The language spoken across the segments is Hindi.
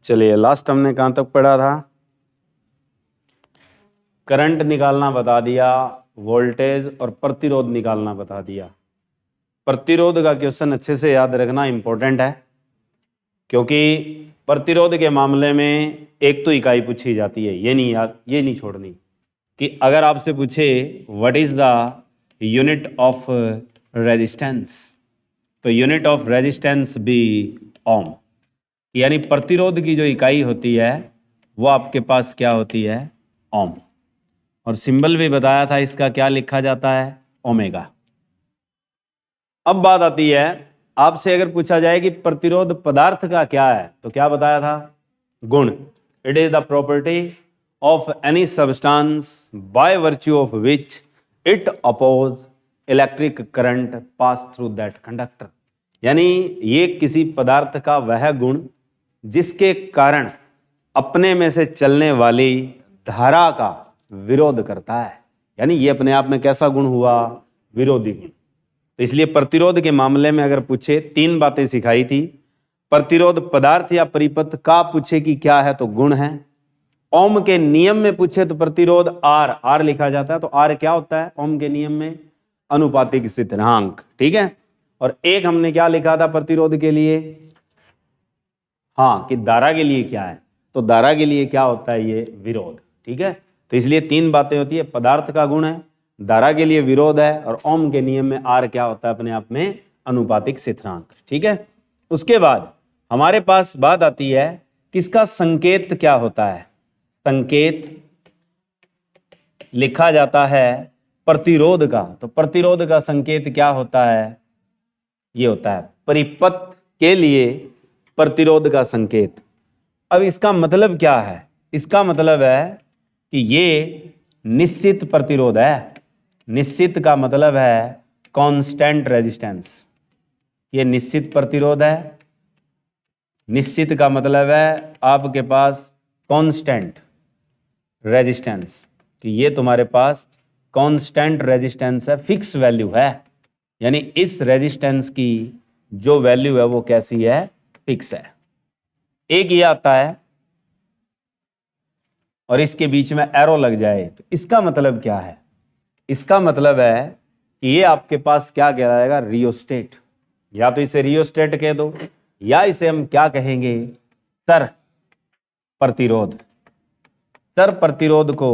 चलिए लास्ट हमने कहाँ तक पढ़ा था? करंट निकालना बता दिया, वोल्टेज और प्रतिरोध निकालना बता दिया। प्रतिरोध का क्वेश्चन अच्छे से याद रखना इंपॉर्टेंट है, क्योंकि प्रतिरोध के मामले में एक तो इकाई पूछी जाती है, ये नहीं छोड़नी कि अगर आपसे पूछे what is the unit of resistance, तो यूनिट ऑफ रेजिस्टेंस भी ओम, यानी प्रतिरोध की जो इकाई होती है वो आपके पास क्या होती है? ओम। और सिंबल भी बताया था इसका, क्या लिखा जाता है? ओमेगा। अब बात आती है, आपसे अगर पूछा जाए कि प्रतिरोध पदार्थ का क्या है, तो क्या बताया था? गुण। It is the property of any substance by virtue of which it oppose electric current pass through that conductor. यानी ये किसी पदार्थ का वह गुण जिसके कारण अपने में से चलने वाली धारा का विरोध करता है। यानी ये अपने आप में कैसा गुण हुआ? विरोधी गुण। तो इसलिए प्रतिरोध के मामले में अगर पूछे, तीन बातें सिखाई थी। प्रतिरोध पदार्थ या परिपथ का पूछे कि क्या है, तो गुण है। ओम के नियम में पूछे तो प्रतिरोध आर लिखा जाता है। तो आर क्या होता है ओम के नियम में? अनुपातिक स्थिरांक। ठीक है। और एक हमने क्या लिखा था प्रतिरोध के लिए? हाँ, कि धारा के लिए क्या है, तो धारा के लिए क्या होता है? ये विरोध। ठीक है। तो इसलिए तीन बातें होती है, पदार्थ का गुण है, धारा के लिए विरोध है, और ओम के नियम में आर क्या होता है अपने आप में? अनुपातिक स्थिरांक। ठीक है। उसके बाद हमारे पास बात आती है किसका संकेत क्या होता है? संकेत लिखा जाता है प्रतिरोध का। तो प्रतिरोध का संकेत क्या होता है? ये होता है परिपथ के लिए प्रतिरोध का संकेत। अब इसका मतलब क्या है? इसका मतलब है कि ये निश्चित प्रतिरोध है। निश्चित का मतलब है कांस्टेंट रेजिस्टेंस। ये निश्चित प्रतिरोध है। निश्चित का मतलब है आपके पास कांस्टेंट रेजिस्टेंस, कि ये तुम्हारे पास कांस्टेंट रेजिस्टेंस है, फिक्स वैल्यू है। यानी इस रेजिस्टेंस की जो वैल्यू है वो कैसी है? फिक्स है। एक ये आता है और इसके बीच में एरो लग जाए, तो इसका मतलब क्या है? इसका मतलब है कि ये आपके पास क्या कहलाएगा? रियोस्टेट। या तो इसे रियोस्टेट कह दो, या इसे हम क्या कहेंगे? चर प्रतिरोध। चर प्रतिरोध को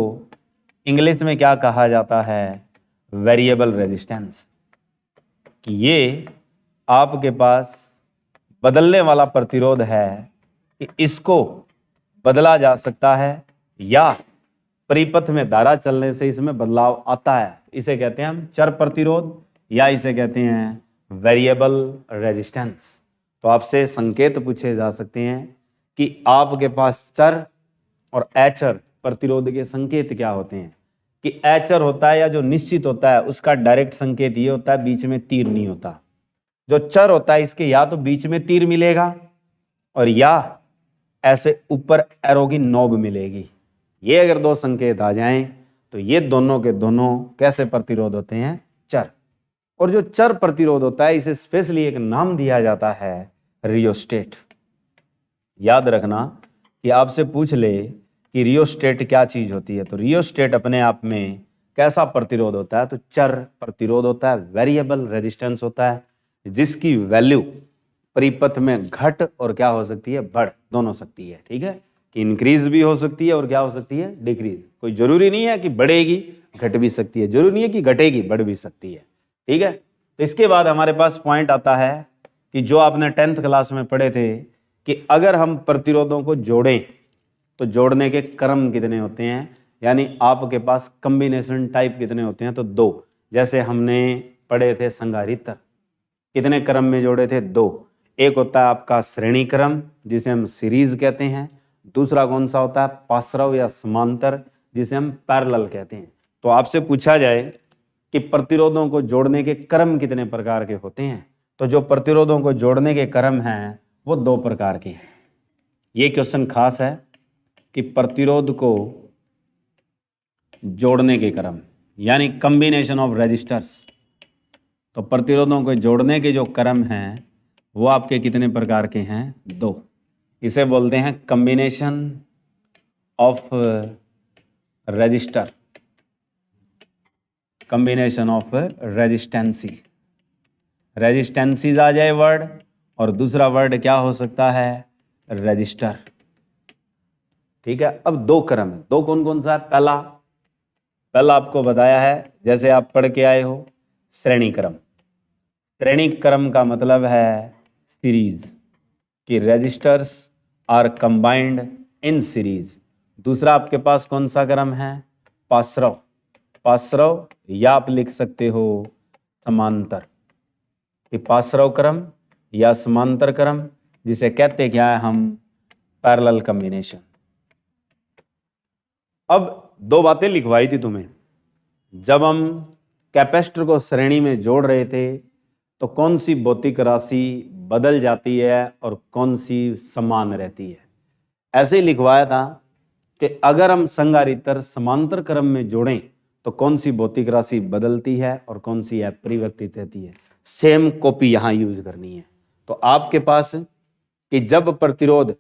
इंग्लिश में क्या कहा जाता है? Variable resistance. कि ये आपके पास बदलने वाला प्रतिरोध है, कि इसको बदला जा सकता है, या परिपथ में धारा चलने से इसमें बदलाव आता है। इसे कहते हैं हम चर प्रतिरोध, या इसे कहते हैं वेरिएबल रेजिस्टेंस। तो आपसे संकेत पूछे जा सकते हैं कि आपके पास चर और अचर प्रतिरोध के संकेत क्या होते हैं। कि अचर होता है या जो निश्चित होता है उसका डायरेक्ट संकेत ये होता है, बीच में तीर नहीं होता। जो चर होता है इसके या तो बीच में तीर मिलेगा, और या ऐसे ऊपर एरो की नोब मिलेगी। ये अगर दो संकेत आ जाएं तो ये दोनों के दोनों कैसे प्रतिरोध होते हैं? चर। और जो चर प्रतिरोध होता है इसे स्पेशली एक नाम दिया जाता है रियोस्टेट। याद रखना कि आपसे पूछ ले कि रियोस्टेट क्या चीज होती है, तो रियोस्टेट अपने आप में कैसा प्रतिरोध होता है? तो चर प्रतिरोध होता है, वेरिएबल रेजिस्टेंस होता है, जिसकी वैल्यू परिपथ में घट और क्या हो सकती है? बढ़ दोनों सकती है। ठीक है। कि इंक्रीज भी हो सकती है और क्या हो सकती है? डिक्रीज। कोई जरूरी नहीं है कि बढ़ेगी, घट भी सकती है। जरूरी नहीं है कि घटेगी, बढ़ भी सकती है। ठीक है। तो इसके बाद हमारे पास पॉइंट आता है कि जो आपने 10th क्लास में पढ़े थे कि अगर हम प्रतिरोधों को जोड़ें तो जोड़ने के क्रम कितने होते हैं, यानी आपके पास कॉम्बिनेशन टाइप कितने होते हैं? तो दो। जैसे हमने पढ़े थे संधारित्र, कितने क्रम में जोड़े थे? दो। एक होता है आपका श्रेणी क्रम जिसे हम सीरीज कहते हैं, दूसरा कौन सा होता है? पार्श्व या समांतर जिसे हम पैरेलल कहते हैं। तो आपसे पूछा जाए कि प्रतिरोधों को जोड़ने के क्रम कितने प्रकार के होते हैं, तो जो प्रतिरोधों को जोड़ने के क्रम हैं वो दो प्रकार के हैं। ये क्वेश्चन खास है कि प्रतिरोध को जोड़ने के क्रम, यानी कॉम्बिनेशन ऑफ रेजिस्टर्स। तो प्रतिरोधों को जोड़ने के जो क्रम हैं वो आपके कितने प्रकार के हैं? दो। इसे बोलते हैं combination of register, combination of resistance. Resistances आ जाए वर्ड, और दूसरा वर्ड क्या हो सकता है, रजिस्टर। ठीक है, अब दो क्रम है, दो कौन कौन सा है, पहला आपको बताया है, जैसे आप पढ़ के आए हो, श्रेणी क्रम। श्रेणी क्रम का मतलब है सीरीज, कि resistors are combined in series. दूसरा आपके पास कौन सा क्रम है, पार्श्व, या आप लिख सकते हो समांतर, कि पार्श्व क्रम या समांतर क्रम, जिसे कहते क्या है हम, पैरेलल कॉम्बिनेशन। अब दो बातें लिखवाई थी तुम्हें, जब हम कैपेसिटर को श्रेणी में जोड़ रहे थे तो कौन सी भौतिक राशि बदल जाती है और कौन सी समान रहती है। ऐसे ही लिखवाया था कि अगर हम संधारित्र समांतर क्रम में जोड़ें तो कौन सी भौतिक राशि बदलती है और कौन सी अपरिवर्तित रहती है। सेम कॉपी यहां यूज करनी है। तो आपके पास कि जब प्रतिरोध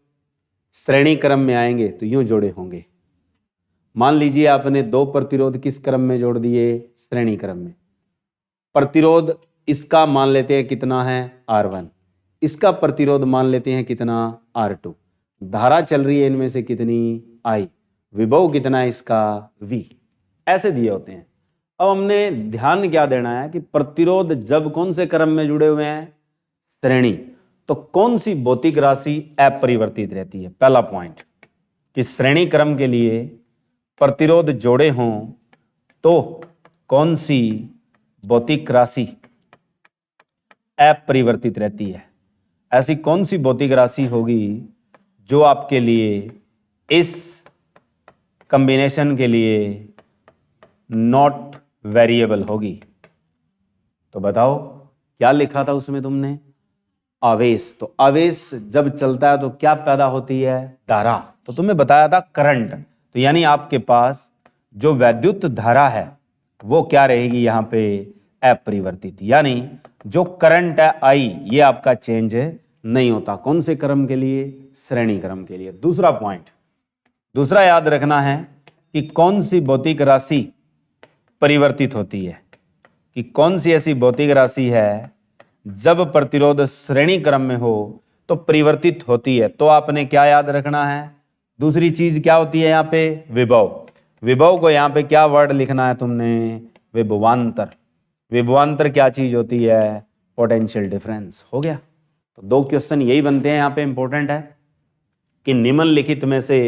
श्रेणी क्रम में आएंगे तो यूं जोड़े होंगे। मान लीजिए आपने दो प्रतिरोध किस क्रम में जोड़ दिए, श्रेणी क्रम में। प्रतिरोध इसका मान लेते हैं कितना है, R1, इसका प्रतिरोध मान लेते हैं कितना, R2। धारा चल रही है इनमें से कितनी, I, विभव कितना है इसका, V। ऐसे दिए होते हैं। अब हमने ध्यान क्या देना है कि प्रतिरोध जब कौन से क्रम में जुड़े हुए हैं, श्रेणी, तो कौन सी भौतिक राशि अपरिवर्तित रहती है। पहला पॉइंट कि श्रेणी क्रम के लिए प्रतिरोध जोड़े हों तो कौन सी भौतिक राशि अपरिवर्तित रहती है। ऐसी कौन सी भौतिक राशि होगी जो आपके लिए इस कॉम्बिनेशन के लिए नॉट वेरिएबल होगी। तो बताओ क्या लिखा था उसमें तुमने, आवेश। तो आवेश जब चलता है तो क्या पैदा होती है, धारा। तो तुम्हें बताया था करंट। तो यानी आपके पास जो वैद्युत धारा है वो क्या रहेगी यहां पे, अपरिवर्तित। यानी जो करंट है आई, ये आपका चेंज नहीं होता। कौन से क्रम के लिए, श्रेणी क्रम के लिए। दूसरा पॉइंट, दूसरा याद रखना है कि कौन सी भौतिक राशि परिवर्तित होती है, कि कौन सी ऐसी भौतिक राशि है जब प्रतिरोध श्रेणी क्रम में हो तो परिवर्तित होती है। तो आपने क्या याद रखना है, दूसरी चीज क्या होती है यहाँ पे, विभव। विभव को यहाँ पे क्या वर्ड लिखना है तुमने, विभवांतर। विभवांतर क्या चीज होती है, पोटेंशियल डिफरेंस। हो गया। तो दो क्वेश्चन यही बनते हैं यहाँ पे, इंपॉर्टेंट है कि निम्नलिखित में से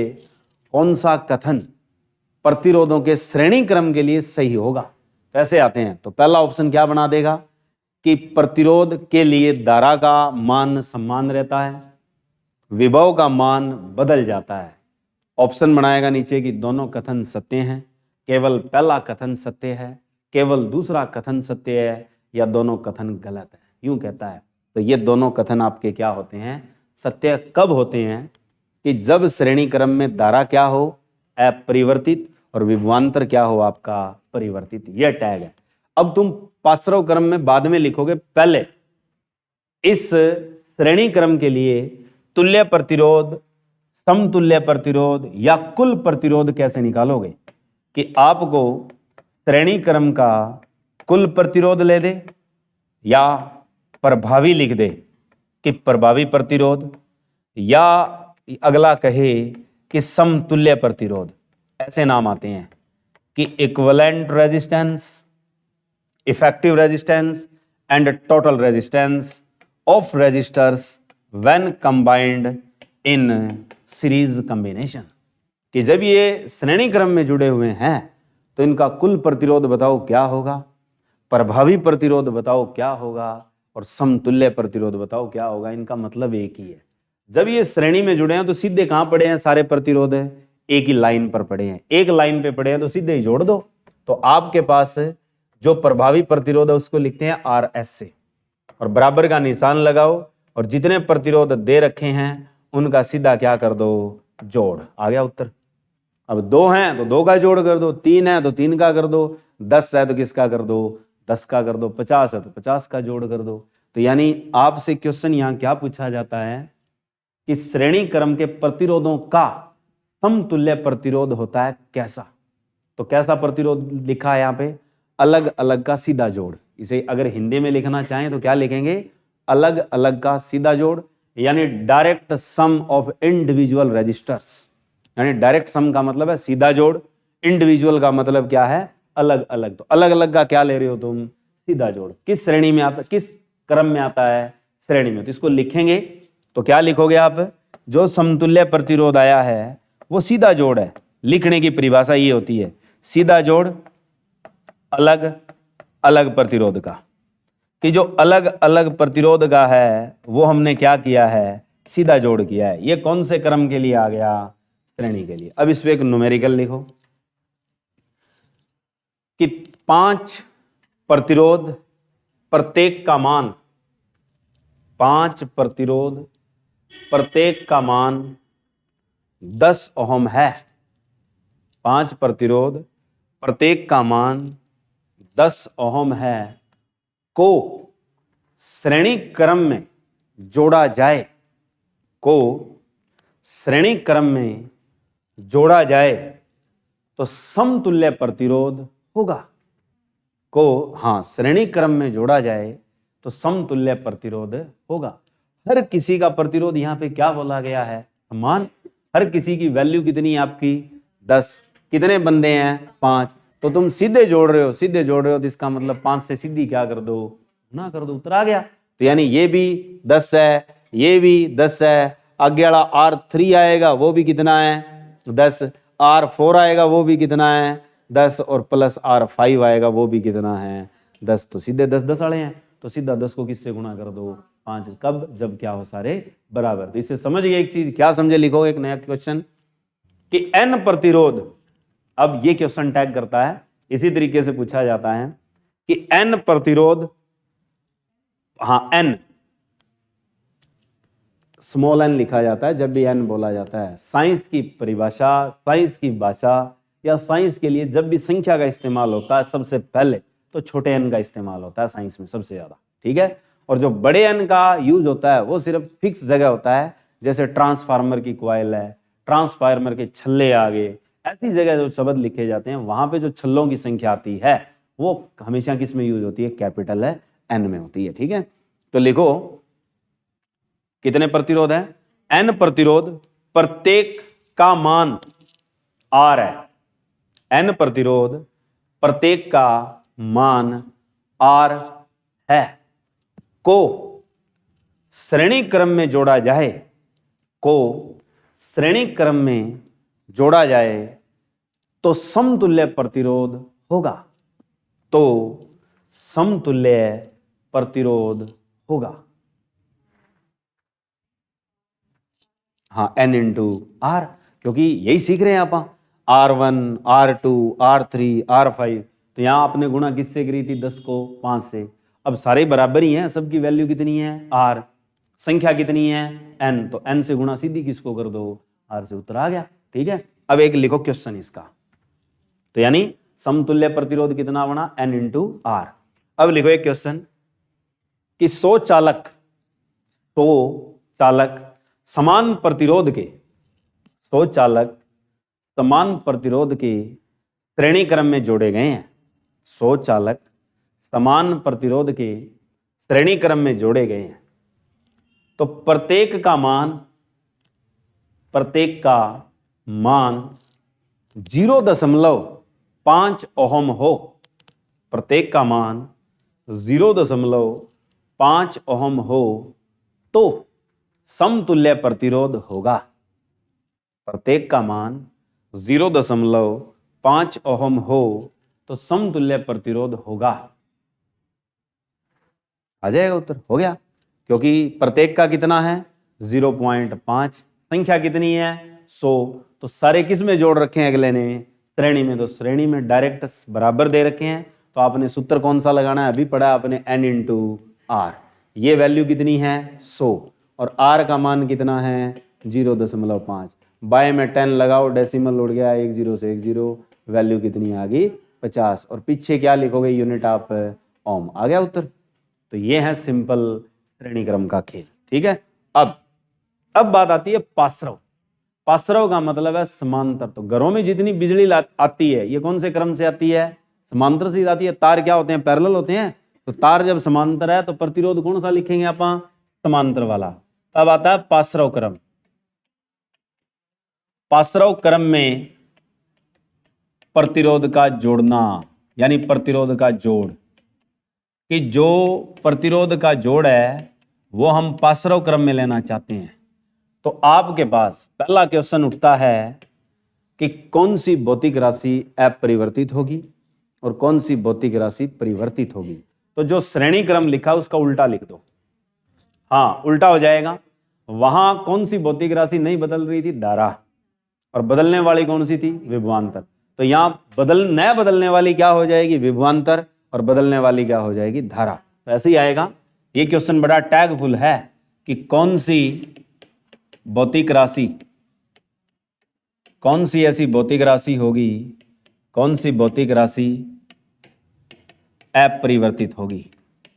कौन सा कथन प्रतिरोधों के श्रेणी क्रम के लिए सही होगा। कैसे आते हैं, तो पहला ऑप्शन क्या बना देगा कि प्रतिरोध के लिए धारा का मान समान रहता है, विभव का मान बदल जाता है। ऑप्शन बनाएगा नीचे कि दोनों कथन सत्य हैं, केवल पहला कथन सत्य है, केवल दूसरा कथन सत्य है, या दोनों कथन गलत है, यूं कहता है। तो ये दोनों कथन आपके क्या होते हैं, सत्य कब होते हैं, कि जब श्रेणी क्रम में धारा क्या हो, अपरिवर्तित, और विभवांतर क्या हो आपका, परिवर्तित। यह टैग है। अब तुम पार्श्व क्रम में बाद में लिखोगे, पहले इस श्रेणी क्रम के लिए तुल्य प्रतिरोध, समतुल्य प्रतिरोध या कुल प्रतिरोध कैसे निकालोगे, कि आपको श्रेणी क्रम का कुल प्रतिरोध ले दे या प्रभावी लिख दे कि प्रभावी प्रतिरोध, या अगला कहे कि समतुल्य प्रतिरोध। ऐसे नाम आते हैं कि equivalent resistance, effective resistance and total resistance of resistors when combined in series combination. कि जब ये श्रेणी क्रम में जुड़े हुए हैं तो इनका कुल प्रतिरोध बताओ क्या होगा, प्रभावी प्रतिरोध बताओ क्या होगा, और समतुल्य प्रतिरोध बताओ क्या होगा। इनका मतलब एक ही है। जब ये श्रेणी में जुड़े हैं तो सीधे कहां पड़े हैं, सारे प्रतिरोध है एक ही लाइन पर पड़े हैं, एक लाइन पे पड़े हैं, तो सीधे ही जोड़ दो। तो आपके पास जो प्रभावी प्रतिरोध है उसको लिखते हैं RS से, और बराबर का निशान लगाओ, और जितने प्रतिरोध दे रखे हैं उनका सीधा क्या कर दो, जोड़। आ गया उत्तर। अब 2 हैं तो 2 का जोड़ कर दो, 3 है तो 3 का कर दो, 10 है तो किसका कर दो, 10 का कर दो, 50 है तो 50 का जोड़ कर दो। तो यानी आपसे क्वेश्चन यहाँ क्या पूछा जाता है कि श्रेणी क्रम के प्रतिरोधों का समतुल्य प्रतिरोध होता है कैसा। तो कैसा प्रतिरोध लिखा है यहाँ पे, अलग अलग का सीधा जोड़। इसे अगर हिंदी में लिखना चाहें तो क्या लिखेंगे, अलग अलग का सीधा जोड़, यानी direct sum of individual resistors. यानी डायरेक्ट सम का मतलब है सीधा जोड़, इंडिविजुअल का मतलब क्या है, अलग अलग। तो अलग अलग का क्या ले रहे हो तुम, सीधा जोड़। किस श्रेणी में आता, किस क्रम में आता है, श्रेणी में। तो इसको लिखेंगे तो क्या लिखोगे आप, जो समतुल्य प्रतिरोध आया है वो सीधा जोड़ है। लिखने की परिभाषा ये होती है, सीधा जोड़ अलग अलग प्रतिरोध का, कि जो अलग अलग प्रतिरोध का है वो हमने क्या किया है, सीधा जोड़ किया है। ये कौन से क्रम के लिए आ गया, श्रेणी के लिए। अब इसमें एक न्यूमेरिकल लिखो कि 5 प्रतिरोध प्रत्येक का मान, 5 प्रतिरोध प्रत्येक का मान 10 ओम है। 5 प्रतिरोध प्रत्येक का मान 10 ओम है को श्रेणी क्रम में जोड़ा जाए, को श्रेणी क्रम में जोड़ा जाए तो समतुल्य प्रतिरोध होगा। को हाँ, श्रेणी क्रम में जोड़ा जाए तो समतुल्य प्रतिरोध होगा। हर किसी का प्रतिरोध यहाँ पे क्या बोला गया है, मान। हर किसी की वैल्यू कितनी है आपकी, 10। कितने बंदे हैं, 5। तो तुम सीधे जोड़ रहे हो, सीधे जोड़ रहे हो तो इसका मतलब 5 से सीधी क्या कर दो, गुना कर दो, उत्तर आ गया। तो यानी ये भी 10 है, ये भी 10 है, आगे वाला R3 आएगा वो भी कितना है, 10। R4 आएगा वो भी कितना है, 10, और प्लस R5 आएगा वो भी कितना है, 10। तो सीधे 10 10 वाले हैं, तो सीधा 10 को किससे गुणा कर दो, 5। कब, जब क्या हो, सारे बराबर। तो इससे समझ गए एक चीज, क्या समझे, लिखो एक नया क्वेश्चन कि n प्रतिरोध। अब ये क्वेश्चन टैग करता है, इसी तरीके से पूछा जाता है कि n प्रतिरोध, हाँ n स्मॉल n लिखा जाता है जब भी n बोला जाता है। साइंस की परिभाषा, साइंस की भाषा या साइंस के लिए जब भी संख्या का इस्तेमाल होता है सबसे पहले तो छोटे n का इस्तेमाल होता है साइंस में सबसे ज्यादा, ठीक है। और जो बड़े n का यूज होता है वो सिर्फ फिक्स जगह होता है, जैसे ट्रांसफार्मर की कॉइल है, ट्रांसफार्मर के छल्ले आ गए, ऐसी जगह जो शब्द लिखे जाते हैं वहां पे जो छल्लों की संख्या आती है वो हमेशा किस में यूज होती है, कैपिटल है n में होती है, ठीक है। तो लिखो कितने प्रतिरोध है, n प्रतिरोध प्रत्येक का मान r है। n प्रतिरोध प्रत्येक का मान r है को श्रेणी क्रम में जोड़ा जाए, को श्रेणी क्रम में जोड़ा जाए तो समतुल्य प्रतिरोध होगा, तो समतुल्य प्रतिरोध होगा। हाँ, n इंटू आर, क्योंकि यही सीख रहे हैं आप, R1 R2 R3 R5। तो यहां आपने गुणा किससे करी थी, 10 को 5 से। अब सारे बराबर ही हैं, सबकी वैल्यू कितनी है, R। संख्या कितनी है, n, तो n से गुणा सीधी किसको कर दो, R से, उत्तर आ गया, ठीक है। अब एक लिखो क्वेश्चन इसका, तो यानी समतुल्य प्रतिरोध कितना बना, n इंटू आर। अब लिखो एक क्वेश्चन कि 100 चालक समान प्रतिरोध के, 100 चालक समान प्रतिरोध के श्रेणी क्रम में जोड़े गए हैं। 100 चालक समान प्रतिरोध के श्रेणी क्रम में जोड़े गए हैं तो प्रत्येक का मान 0.5 ओम हो। प्रत्येक का मान 0.5 ओम हो तो समतुल्य प्रतिरोध होगा। प्रत्येक का मान 0.5 ओम हो तो समतुल्य प्रतिरोध होगा। आ जाएगा उत्तर, हो गया, क्योंकि प्रत्येक का कितना है 0.5, संख्या कितनी है 100, तो सारे किस में जोड़ रखे हैं अगले ने, श्रेणी में। तो श्रेणी में डायरेक्ट बराबर दे रखे हैं, तो आपने सूत्र कौन सा लगाना है, अभी पढ़ा आपने, n इंटू आर। ये वैल्यू कितनी है 100 और r का मान कितना है 0.5। बाय में 10 लगाओ, डेसिमल उड़ गया, 1 0 से 1 0, वैल्यू कितनी आ गई 50, और पीछे क्या लिखोगे, यूनिट ऑफ ओम, आ गया उत्तर। तो ये है सिंपल श्रेणी क्रम का खेल, ठीक है। अब अब बात आती है पासरव। पासरव का मतलब है समांतर। तो घरों में जितनी बिजली आती है ये कौन से क्रम से आती है? समांतर से आती है। तार क्या होते हैं? पैरेलल होते हैं। तो तार जब समांतर है तो प्रतिरोध कौन सा लिखेंगे आप? समांतर वाला। अब आता है पासरव क्रम। पासरव क्रम में प्रतिरोध का जोड़ना, यानी प्रतिरोध का जोड़, कि जो प्रतिरोध का जोड़ है वो हम पासरव क्रम में लेना चाहते हैं। तो आपके पास पहला क्वेश्चन उठता है कि कौन सी भौतिक राशि अपरिवर्तित होगी और कौन सी भौतिक राशि परिवर्तित होगी। तो जो श्रेणी क्रम लिखा उसका उल्टा लिख दो। हाँ, उल्टा हो जाएगा। वहां कौन सी भौतिक राशि नहीं बदल रही थी? धारा। और बदलने वाली कौन सी थी? विभवांतर। तो यहां न बदलने वाली क्या हो जाएगी? विभवांतर। और बदलने वाली क्या हो जाएगी? धारा। तो ऐसे ही आएगा। ये क्वेश्चन बड़ा टैगफुल है कि कौन सी भौतिक राशि, कौन सी ऐसी भौतिक राशि होगी, कौन सी भौतिक राशि अपरिवर्तित होगी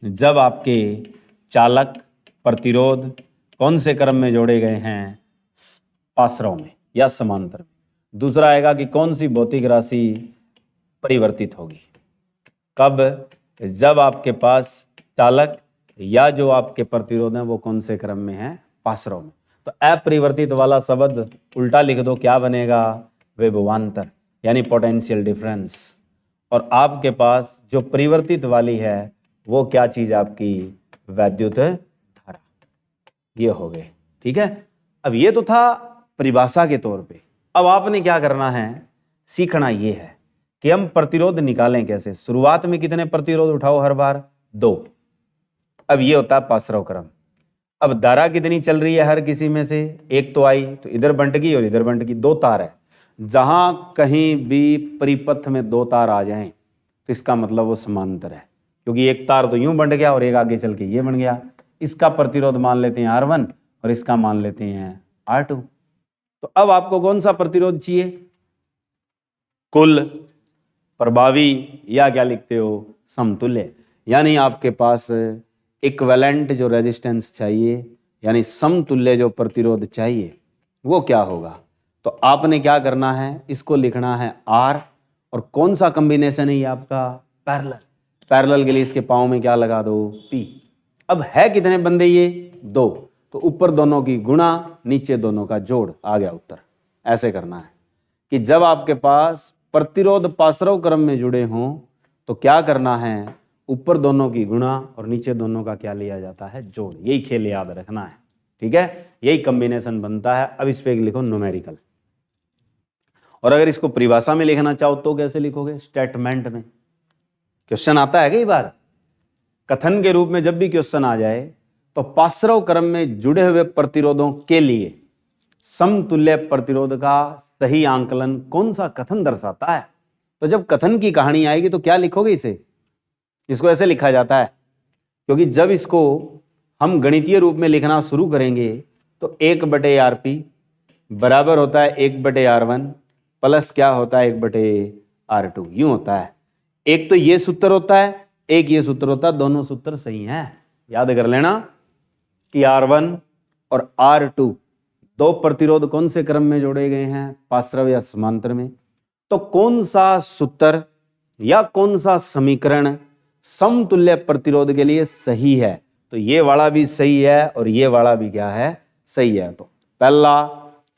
जब आपके चालक, प्रतिरोध कौन से क्रम में जोड़े गए हैं? पासरव में या समांतर में। दूसरा आएगा कि कौन सी भौतिक राशि परिवर्तित होगी, कब? जब आपके पास चालक या जो आपके प्रतिरोध हैं वो कौन से क्रम में है? पासरव में। तो अपरिवर्तित वाला शब्द उल्टा लिख दो, क्या बनेगा? विभवांतर, यानी पोटेंशियल डिफरेंस। और आपके पास जो परिवर्तित वाली है वो क्या चीज आपकी? वैद्युत धारा। ये हो गए, ठीक है। अब ये तो था परिभाषा के तौर पे। अब आपने क्या करना है, सीखना ये है कि हम प्रतिरोध निकालें कैसे। शुरुआत में कितने प्रतिरोध उठाओ? हर बार 2। अब ये होता है पासरव क्रम। अब धारा कितनी चल रही है हर किसी में से? एक तो आई, तो इधर बंट गई और इधर बंट गई। 2 तार है। जहां कहीं भी परिपथ में 2 तार आ जाएं तो इसका मतलब वो समांतर है, क्योंकि एक तार तो यूं बंट गया और एक आगे चल के ये बन गया। इसका प्रतिरोध मान लेते हैं R1 और इसका मान लेते हैं R2। तो अब आपको कौन सा प्रतिरोध चाहिए? कुल, प्रभावी, या क्या लिखते हो? समतुल्य। यानी आपके पास इक्विवेलेंट जो रेजिस्टेंस चाहिए, यानी समतुल्य जो प्रतिरोध चाहिए, वो क्या होगा? तो आपने क्या करना है, इसको लिखना है R। और कौन सा कॉम्बिनेशन है ये आपका? पैरेलल। पैरेलल के लिए इसके पाँव में क्या लगा दो? P। अब है कितने बंदे ये? 2। तो ऊपर दोनों की गुणा, नीचे दोनों का जोड़, आ गया उत्तर। ऐसे करना है कि जब आपके पास प्रतिरोध पासरव क्रम में जुड़े हों तो क्या करना है? ऊपर दोनों की गुणा और नीचे दोनों का क्या लिया जाता है? जोड़। यही खेल याद रखना है, ठीक है। यही कॉम्बिनेशन बनता है। अब इस पे लिखो न्यूमेरिकल। और अगर इसको परिभाषा में लिखना चाहो तो कैसे लिखोगे? स्टेटमेंट में। क्वेश्चन आता है कई बार कथन के रूप में। जब भी क्वेश्चन आ जाए तो पासरव क्रम में जुड़े हुए प्रतिरोधों के लिए समतुल्य प्रतिरोध का सही आंकलन कौन सा कथन दर्शाता है? तो जब कथन की कहानी आएगी तो क्या लिखोगे? इसको ऐसे लिखा जाता है, क्योंकि जब इसको हम गणितीय रूप में लिखना शुरू करेंगे तो 1/RP बराबर होता है 1/R1 प्लस क्या होता है? 1/R2। यूं होता है। एक तो ये सूत्र होता है, एक ये सूत्र होता है। दोनों सूत्र सही हैं, याद कर लेना कि R1 और R2 दो प्रतिरोध कौन से क्रम में जोड़े गए हैं? पासरव या समांतर में। तो कौन सा सूत्र या कौन सा समीकरण समतुल्य प्रतिरोध के लिए सही है? तो ये वाला भी सही है और ये वाला भी क्या है? सही है। तो पहला,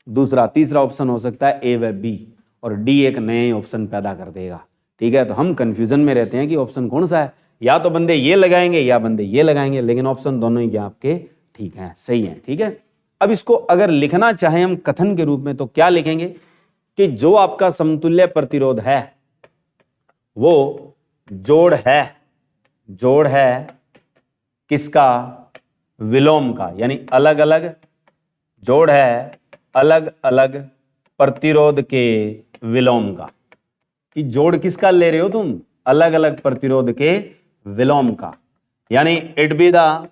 दूसरा, तीसरा ऑप्शन हो सकता है A व B, और D एक नए ऑप्शन पैदा कर देगा, ठीक है। तो हम कंफ्यूजन में रहते हैं कि ऑप्शन कौन सा है। या तो बंदे ये लगाएंगे या बंदे ये लगाएंगे, लेकिन ऑप्शन दोनों ही आपके ठीक हैं, सही हैं, ठीक है। अब इसको अगर लिखना चाहें हम कथन के रूप में तो क्या लिखेंगे कि जो आपका समतुल्य प्रतिरोध है वो जोड़ है किसका? विलोम का। यानी अलग अलग जोड़ है अलग अलग प्रतिरोध के विलोम का। कि जोड़ किसका ले रहे हो तुम? अलग अलग प्रतिरोध के विलोम का। यानी it be the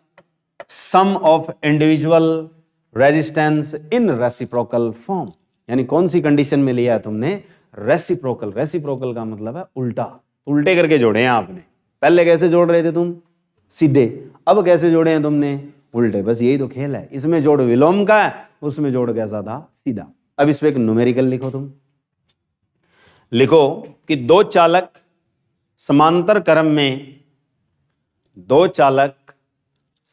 sum of individual resistance in reciprocal form. यानी कौन सी कंडीशन में लिया है तुमने? रेसिप्रोकल। रेसिप्रोकल का मतलब है उल्टा। उल्टे करके जोड़े हैं आपने। पहले कैसे जोड़ रहे थे तुम? सीधे। अब कैसे जोड़े हैं तुमने? उल्टे, बस यही तो खेल है। इसमें जोड़ विलोम का है, उसमें जोड़ कैसा था, सीधा। अब इस पे एक न्यूमेरिकल लिखो तुम। लिखो कि दो चालक समांतर क्रम में, दो चालक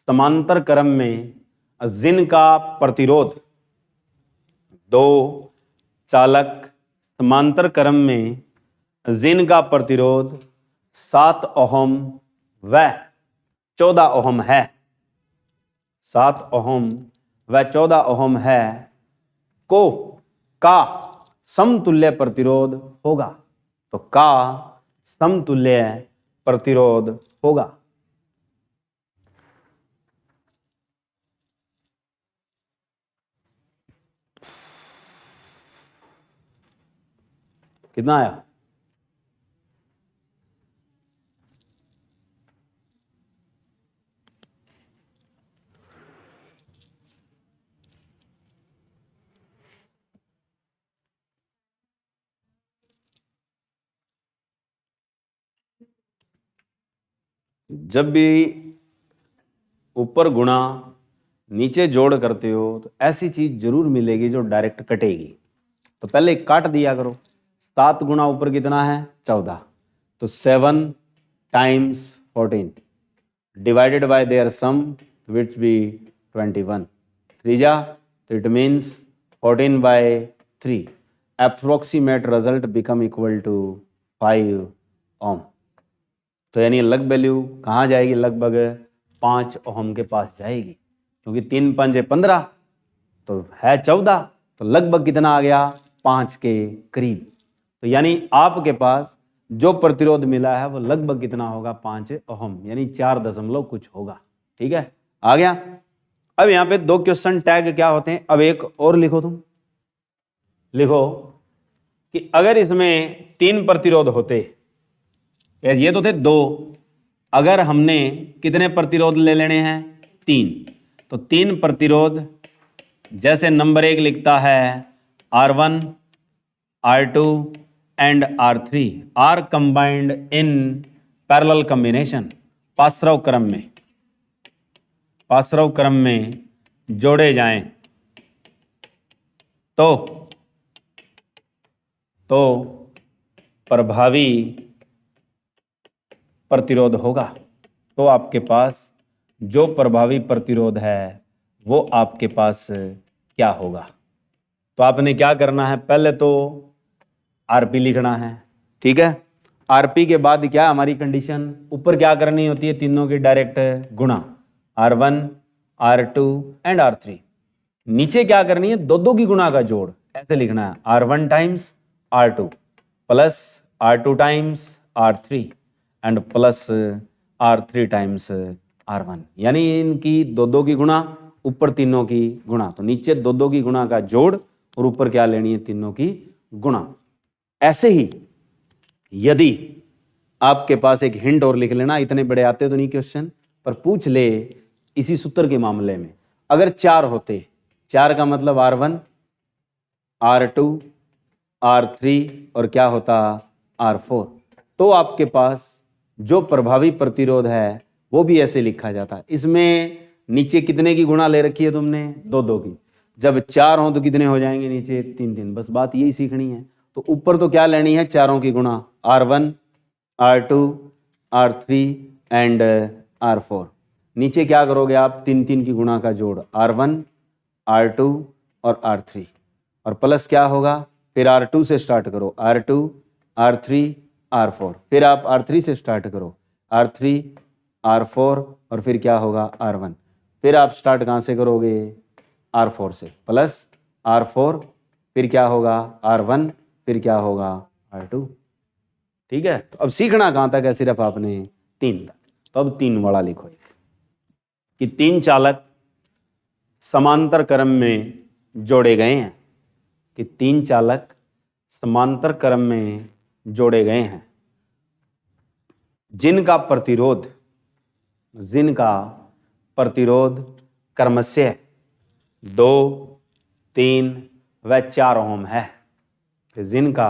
समांतर क्रम में जिनका प्रतिरोध, दो चालक समांतर क्रम में जिनका प्रतिरोध 7 ओहम व 14 ओहम है, 7 ओहम व 14 ओहम है, को का समतुल्य प्रतिरोध होगा। तो का समतुल्य प्रतिरोध होगा। कितना आया? जब भी ऊपर गुणा नीचे जोड़ करते हो तो ऐसी चीज जरूर मिलेगी जो डायरेक्ट कटेगी। तो पहले काट दिया करो। 7 गुणा ऊपर कितना है, 14, तो 7 times 14 divided by their sum which be 21, 3 जा, तो it means 14 by 3, approximate result become equal to 5 ohm. तो यानी लग वैल्यू कहाँ जाएगी, लगभग 5 ओहम के पास जाएगी, क्योंकि 3 5 15 तो है 14, तो लगभग कितना आ गया, 5 के करीब। तो यानी आपके पास जो प्रतिरोध मिला है वो लगभग कितना होगा, 5 ओहम, यानी 4 दशमलव कुछ होगा। ठीक है, आ गया। अब यहाँ पे 2 क्वेश्चन टैग क्या होते हैं, अब एक और लिखो तुम। लिखो कि अगर इसमें 3 प्रतिरोध होते, ये तो थे 2, अगर हमने कितने प्रतिरोध ले लेने हैं, 3, तो 3 प्रतिरोध, जैसे नंबर 1 लिखता है R1, R2 and R3 are combined in parallel combination, पार्श्व क्रम में, पार्श्व क्रम में जोड़े जाएं तो प्रभावी प्रतिरोध होगा। तो आपके पास जो प्रभावी प्रतिरोध है वो आपके पास क्या होगा। तो आपने क्या करना है, पहले तो आरपी लिखना है। ठीक है, आरपी के बाद क्या हमारी कंडीशन, ऊपर क्या करनी होती है, तीनों की डायरेक्ट गुणा, R1, R2 एंड R3। नीचे क्या करनी है, दो की गुणा का जोड़, ऐसे लिखना है R1 times R2 plus R2 times R3 and plus R3 times R1, यानी इनकी दो की गुणा, ऊपर तीनों की गुणा। तो नीचे दो की गुणा का जोड़ और ऊपर क्या लेनी है, तीनों की गुणा। ऐसे ही यदि आपके पास एक हिंट और लिख लेना, इतने बड़े आते तो नहीं क्वेश्चन, पर पूछ ले इसी सूत्र के मामले में, अगर 4 होते, 4 का मतलब R1, R2, R3 और क्या होता, R4, तो आपके पास जो प्रभावी प्रतिरोध है वो भी ऐसे लिखा जाता है। इसमें नीचे कितने की गुणा ले रखी है तुमने, दो की, जब 4 हो तो कितने हो जाएंगे नीचे, 3, बस बात यही सीखनी है। तो ऊपर तो क्या लेनी है, चारों की गुणा, R1, R2, R3 and R4। नीचे क्या करोगे आप, 3 की गुणा का जोड़, R1, R2 और R3, और प्लस क्या होगा, फिर R2 से स्टार्ट करो, R2, R3, R4, फिर आप R3 से स्टार्ट करो, R3, R4 और फिर क्या होगा, R1, फिर आप स्टार्ट कहाँ से करोगे, R4 से, प्लस R4, फिर क्या होगा, R1, फिर क्या होगा, R2। ठीक है, तो अब सीखना कहाँ तक है, सिर्फ आपने 3 तक। तो अब 3 वाला लिखो एक, कि 3 चालक समांतर क्रम में जोड़े गए हैं, कि 3 चालक समांतर क्रम में जोड़े गए हैं, जिनका प्रतिरोध क्रमशः 2, 3 व 4 ओम है। जिनका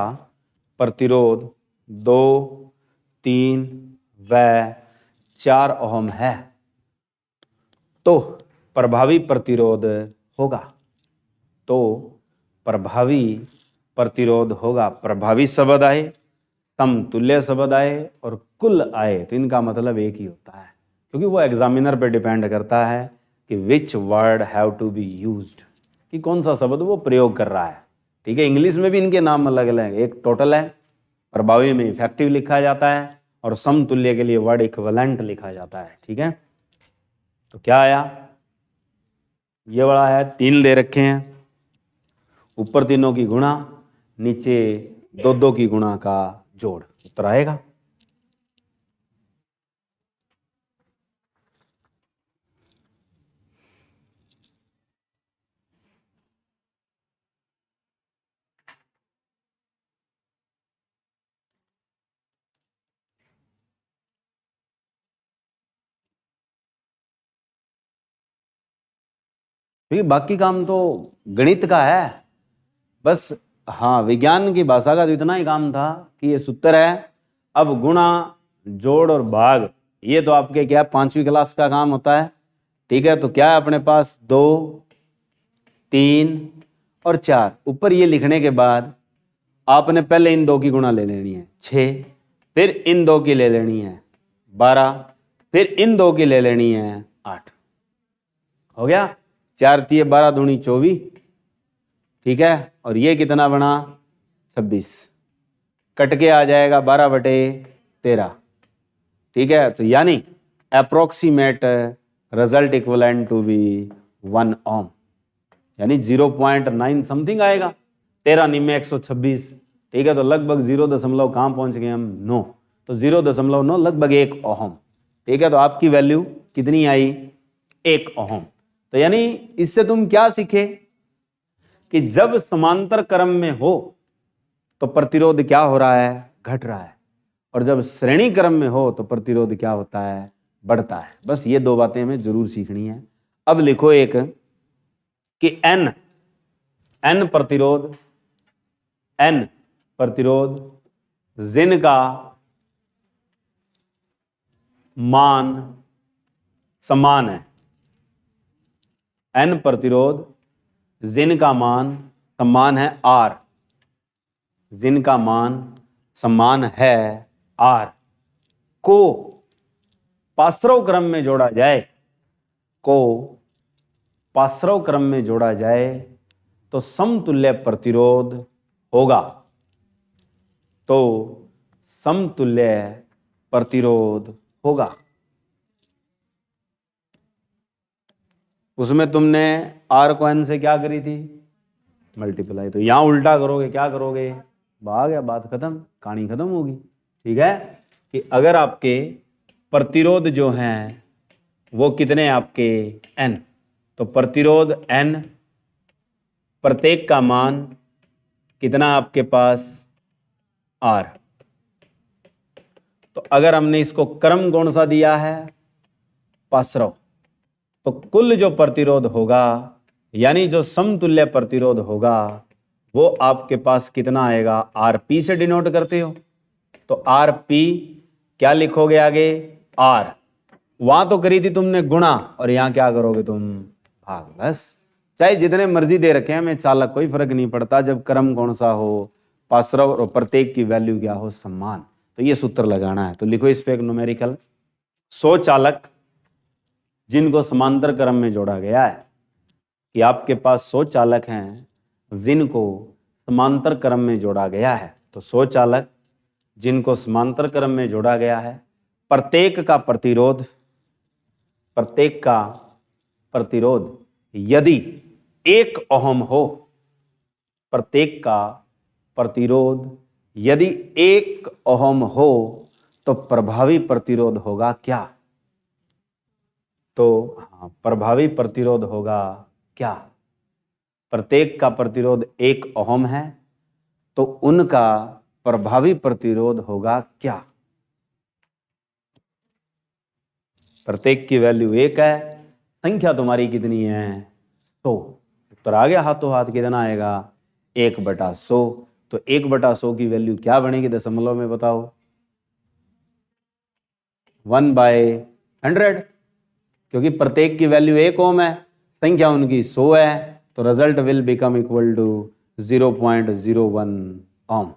प्रतिरोध 2, 3 व 4 ओम है। तो प्रभावी प्रतिरोध होगा। तो प्रभावी प्रतिरोध होगा, प्रभावी शब्द आए, समतुल्य शब्द आए और कुल आए तो इनका मतलब एक ही होता है, क्योंकि वो एग्जामिनर पे डिपेंड करता है कि which word have to be used, कि कौन सा शब्द वो प्रयोग कर रहा है। ठीक है, इंग्लिश में भी इनके नाम अलग अलग हैं। एक टोटल है, प्रभावी में इफेक्टिव लिखा जाता है और समतुल्य के लिए वर्ड इक्विवेलेंट लिखा जाता है। ठीक है, तो क्या आया, ये बड़ा है, 3 दे रखे हैं, ऊपर तीनों की गुणा, नीचे 2 की गुणा का जोड़, उत्तर आएगा। क्योंकि बाकी काम तो गणित का है, बस हाँ विज्ञान की भाषा का तो इतना ही काम था कि ये सूत्र है। अब गुणा, जोड़ और भाग ये तो आपके क्या 5वीं क्लास का काम होता है। ठीक है, तो क्या है अपने पास 2, 3 और 4, ऊपर ये लिखने के बाद आपने पहले इन 2 की गुणा ले लेनी है 6, फिर इन 2 की ले लेनी है 12, फिर इन 2 की ले लेनी है 8। हो गया, 4 तिये 12 दूनी 24। ठीक है, और ये कितना बना 26, कट के आ जाएगा 12/13। ठीक है, तो यानी approximate result equivalent to be 1 ohm, यानी 0.9 समथिंग आएगा, 13 निम्न 126। ठीक है, तो लगभग 0. कहाँ पहुंच गए हम 9, तो 0.9 लगभग 1 ओम। ठीक है, तो आपकी वैल्यू कितनी आई 1 ओम। तो यानी इससे तुम क्या सीखे कि जब समांतर क्रम में हो तो प्रतिरोध क्या हो रहा है, घट रहा है, और जब श्रेणी क्रम में हो तो प्रतिरोध क्या होता है, बढ़ता है। बस ये 2 बातें हमें जरूर सीखनी है। अब लिखो एक कि n प्रतिरोध जिनका मान समान है, n प्रतिरोध जिनका मान समान है r, जिनका मान समान है r को पाशरव क्रम में जोड़ा जाए, को पाशरव क्रम में जोड़ा जाए तो समतुल्य प्रतिरोध होगा। तो समतुल्य प्रतिरोध होगा। उसमें तुमने r को n से क्या करी थी, मल्टीप्लाई, तो यहां उल्टा करोगे, क्या करोगे, भाग, या बात खत्म, कहानी खत्म होगी। ठीक है, कि अगर आपके प्रतिरोध जो हैं वो कितने आपके n, तो प्रतिरोध n, प्रत्येक का मान कितना आपके पास r, तो अगर हमने इसको क्रम कौन सा दिया है, पाशरव, तो कुल जो प्रतिरोध होगा यानी जो समतुल्य प्रतिरोध होगा वो आपके पास कितना आएगा, RP से डिनोट करते हो, तो RP क्या लिखोगे आगे, R, वहां तो करी थी तुमने गुणा और यहां क्या करोगे तुम, भाग। बस चाहे जितने मर्जी दे रखे हैं हमें चालक, कोई फर्क नहीं पड़ता, जब क्रम कौन सा हो, पाशरव, और प्रत्येक की वैल्यू क्या हो, समान, तो ये सूत्र लगाना है। तो लिखो इस पे एक न्यूमेरिकल, 100 चालक जिनको समांतर क्रम में जोड़ा गया है, कि आपके पास 100 चालक हैं जिनको समांतर क्रम में जोड़ा गया है, तो 100 चालक जिनको समांतर क्रम में जोड़ा गया है, प्रत्येक का प्रतिरोध यदि 1 ओम हो, प्रत्येक का प्रतिरोध यदि 1 ओम हो तो प्रभावी प्रतिरोध होगा क्या, तो हाँ, प्रभावी प्रतिरोध होगा क्या, प्रत्येक का प्रतिरोध 1 ओम है तो उनका प्रभावी प्रतिरोध होगा क्या, प्रत्येक की वैल्यू 1 है, संख्या तुम्हारी कितनी है 100, उत्तर आ गया हाथों हाथ, कितना आएगा 1/100। तो 1/100 की वैल्यू क्या बनेगी दशमलव में, बताओ, 1/100, क्योंकि प्रत्येक की वैल्यू 1 ओम है, संख्या उनकी 100 है, तो result will become equal to 0.01 ohm.